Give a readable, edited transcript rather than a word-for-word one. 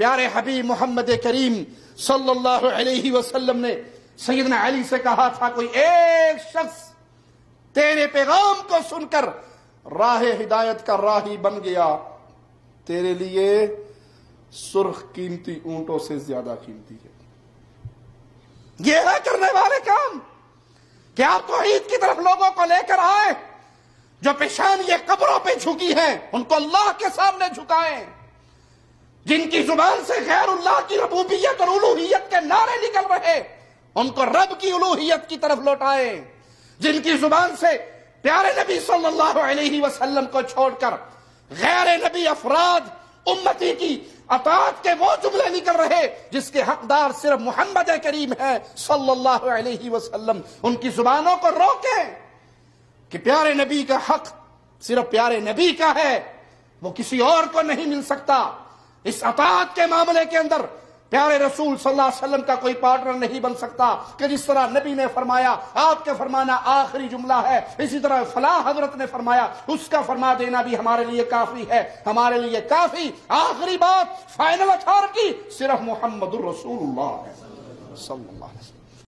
پیارے حبیب محمد کریم صلی اللہ علیہ وسلم نے سیدنا علی سے کہا تھا کوئی ایک شخص تیرے پیغام کو سن کر راہ ہدایت کا راہی بن گیا، تیرے لیے سرخ قیمتی اونٹوں سے زیادہ قیمتی ہے۔ یہ ہے کرنے والے کام کہ آپ توحید کی طرف لوگوں کو لے کر آئے، جو پیشان یہ قبروں پہ جھکی ہیں ان کو اللہ کے سامنے جھکائیں، جن کی زبان سے غیر اللہ کی ربوبیت اور الوہیت کے نعرے نکل رہے ان کو رب کی الوہیت کی طرف لوٹائیں، جن کی زبان سے پیارے نبی صلی اللہ علیہ وسلم کو چھوڑ کر غیر نبی افراد امتی کی اطاعت کے وہ جملے نکل رہے جس کے حقدار صرف محمد کریم ہے صلی اللہ علیہ وسلم، ان کی زبانوں کو روکیں کہ پیارے نبی کا حق صرف پیارے نبی کا ہے، وہ کسی اور کو نہیں مل سکتا۔ اس اطاعت کے معاملے کے اندر پیارے رسول صلی اللہ علیہ وسلم کا کوئی پارٹنر نہیں بن سکتا کہ جس طرح نبی نے فرمایا آپ کے فرمانا آخری جملہ ہے، اسی طرح فلاں حضرت نے فرمایا اس کا فرما دینا بھی ہمارے لیے کافی ہے، ہمارے لیے کافی آخری بات فائنل اتھارٹی صرف محمد الرسول اللہ ہے صلی اللہ علیہ وسلم۔